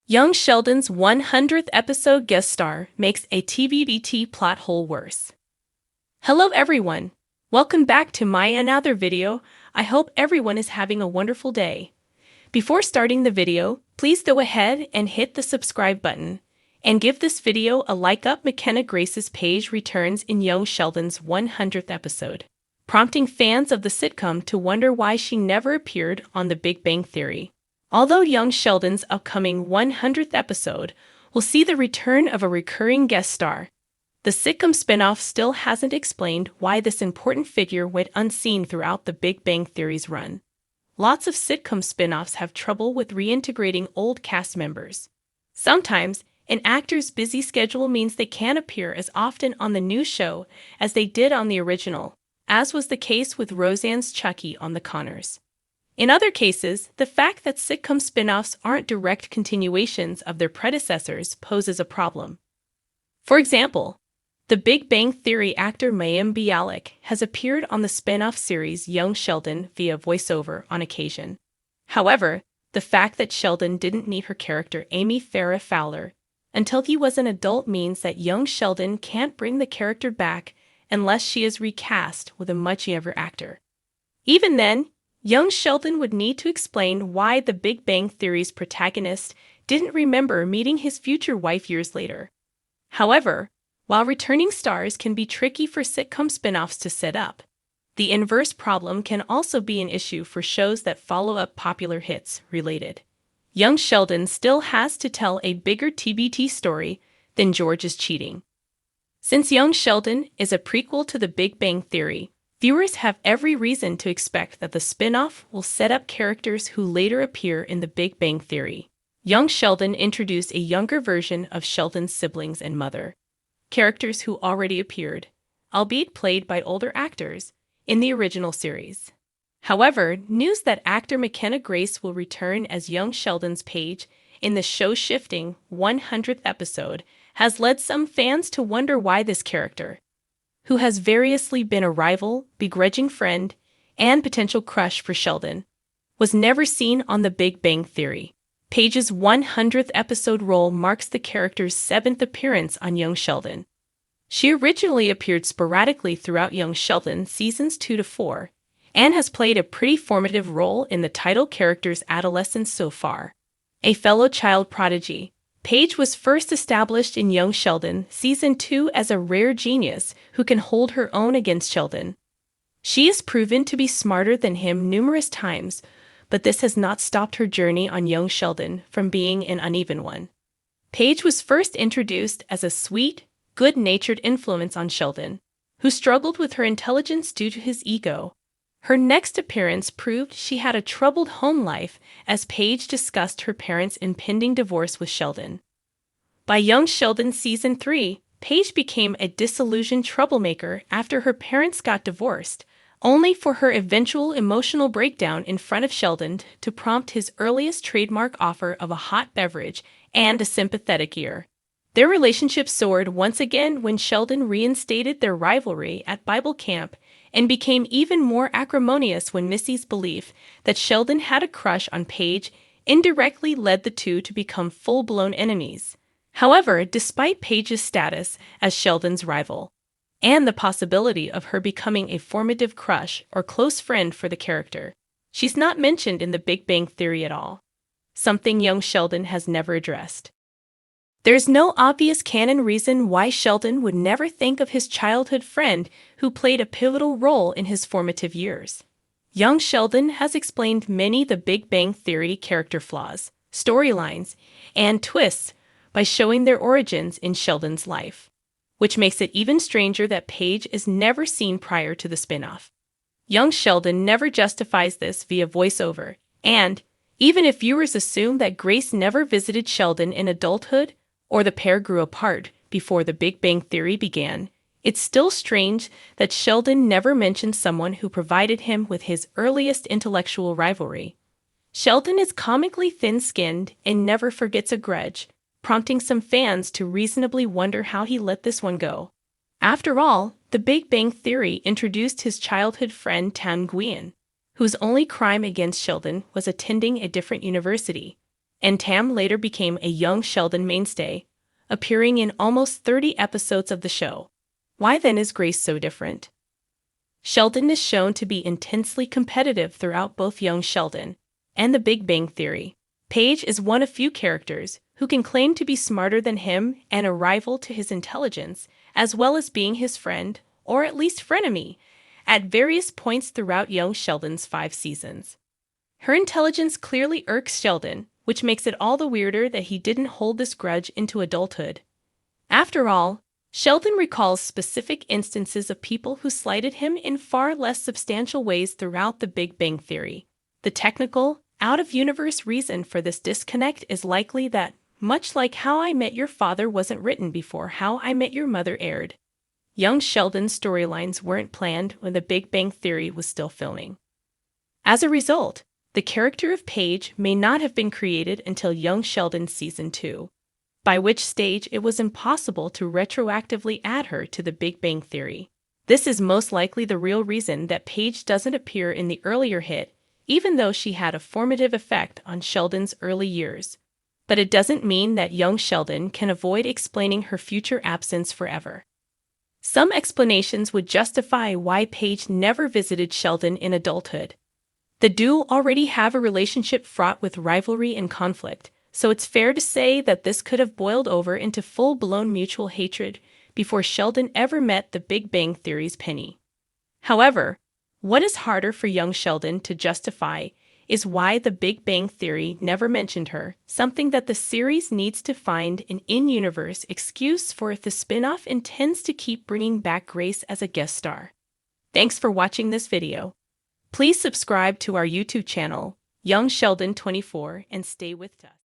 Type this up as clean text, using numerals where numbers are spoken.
Young Sheldon's 100th episode guest star makes a TBBT plot hole worse. Hello everyone! Welcome back to my another video. I hope everyone is having a wonderful day. Before starting the video, please go ahead and hit the subscribe button and give this video a like up. McKenna Grace's Paige returns in Young Sheldon's 100th episode, prompting fans of the sitcom to wonder why she never appeared on The Big Bang Theory. Although Young Sheldon's upcoming 100th episode will see the return of a recurring guest star, the sitcom spinoff still hasn't explained why this important figure went unseen throughout The Big Bang Theory's run. Lots of sitcom spinoffs have trouble with reintegrating old cast members. Sometimes, an actor's busy schedule means they can't appear as often on the new show as they did on the original, as was the case with Roseanne's Chucky on The Connors. In other cases, the fact that sitcom spin-offs aren't direct continuations of their predecessors poses a problem. For example, The Big Bang Theory actor Mayim Bialik has appeared on the spin-off series Young Sheldon via voiceover on occasion. However, the fact that Sheldon didn't meet her character Amy Farrah Fowler until he was an adult means that Young Sheldon can't bring the character back unless she is recast with a much younger actor. Even then, Young Sheldon would need to explain why The Big Bang Theory's protagonist didn't remember meeting his future wife years later. However, while returning stars can be tricky for sitcom spin-offs to set up, the inverse problem can also be an issue for shows that follow up popular hits related. Young Sheldon still has to tell a bigger TBT story than George's cheating. Since Young Sheldon is a prequel to The Big Bang Theory, viewers have every reason to expect that the spin-off will set up characters who later appear in The Big Bang Theory. Young Sheldon introduced a younger version of Sheldon's siblings and mother, characters who already appeared, albeit played by older actors, in the original series. However, news that actor McKenna Grace will return as Young Sheldon's Paige in the show-shifting 100th episode has led some fans to wonder why this character, who has variously been a rival, begrudging friend, and potential crush for Sheldon, was never seen on The Big Bang Theory. Paige's 100th episode role marks the character's 7th appearance on Young Sheldon. She originally appeared sporadically throughout Young Sheldon seasons 2 to 4, and has played a pretty formative role in the title character's adolescence so far. A fellow child prodigy, Paige was first established in Young Sheldon Season 2 as a rare genius who can hold her own against Sheldon. She is proven to be smarter than him numerous times, but this has not stopped her journey on Young Sheldon from being an uneven one. Paige was first introduced as a sweet, good-natured influence on Sheldon, who struggled with her intelligence due to his ego. Her next appearance proved she had a troubled home life as Paige discussed her parents' impending divorce with Sheldon. By Young Sheldon Season 3, Paige became a disillusioned troublemaker after her parents got divorced, only for her eventual emotional breakdown in front of Sheldon to prompt his earliest trademark offer of a hot beverage and a sympathetic ear. Their relationship soared once again when Sheldon reinstated their rivalry at Bible camp and became even more acrimonious when Missy's belief that Sheldon had a crush on Paige indirectly led the two to become full-blown enemies. However, despite Paige's status as Sheldon's rival, and the possibility of her becoming a formative crush or close friend for the character, she's not mentioned in The Big Bang Theory at all, something Young Sheldon has never addressed. There's no obvious canon reason why Sheldon would never think of his childhood friend who played a pivotal role in his formative years. Young Sheldon has explained many The Big Bang Theory character flaws, storylines, and twists by showing their origins in Sheldon's life, which makes it even stranger that Paige is never seen prior to the spin-off. Young Sheldon never justifies this via voiceover, and even if viewers assume that Grace never visited Sheldon in adulthood, or the pair grew apart before The Big Bang Theory began, it's still strange that Sheldon never mentioned someone who provided him with his earliest intellectual rivalry. Sheldon is comically thin-skinned and never forgets a grudge, prompting some fans to reasonably wonder how he let this one go. After all, The Big Bang Theory introduced his childhood friend Tam Nguyen, whose only crime against Sheldon was attending a different university, and Tam later became a young Sheldon mainstay, appearing in almost 30 episodes of the show. Why then is Grace so different? Sheldon is shown to be intensely competitive throughout both Young Sheldon and The Big Bang Theory. Paige is one of few characters who can claim to be smarter than him and a rival to his intelligence, as well as being his friend, or at least frenemy, at various points throughout Young Sheldon's 5 seasons. Her intelligence clearly irks Sheldon, which makes it all the weirder that he didn't hold this grudge into adulthood. After all, Sheldon recalls specific instances of people who slighted him in far less substantial ways throughout The Big Bang Theory. The technical, out-of-universe reason for this disconnect is likely that, much like How I Met Your Father wasn't written before How I Met Your Mother aired, Young Sheldon's storylines weren't planned when The Big Bang Theory was still filming. As a result, the character of Paige may not have been created until Young Sheldon Season 2, by which stage it was impossible to retroactively add her to The Big Bang Theory. This is most likely the real reason that Paige doesn't appear in the earlier hit, even though she had a formative effect on Sheldon's early years. But it doesn't mean that Young Sheldon can avoid explaining her future absence forever. Some explanations would justify why Paige never visited Sheldon in adulthood. The duo already have a relationship fraught with rivalry and conflict, so it's fair to say that this could have boiled over into full-blown mutual hatred before Sheldon ever met The Big Bang Theory's Penny. However, what is harder for Young Sheldon to justify is why The Big Bang Theory never mentioned her, something that the series needs to find an in-universe excuse for if the spin-off intends to keep bringing back Grace as a guest star. Thanks for watching this video. Please subscribe to our YouTube channel, Young Sheldon 24, and stay with us.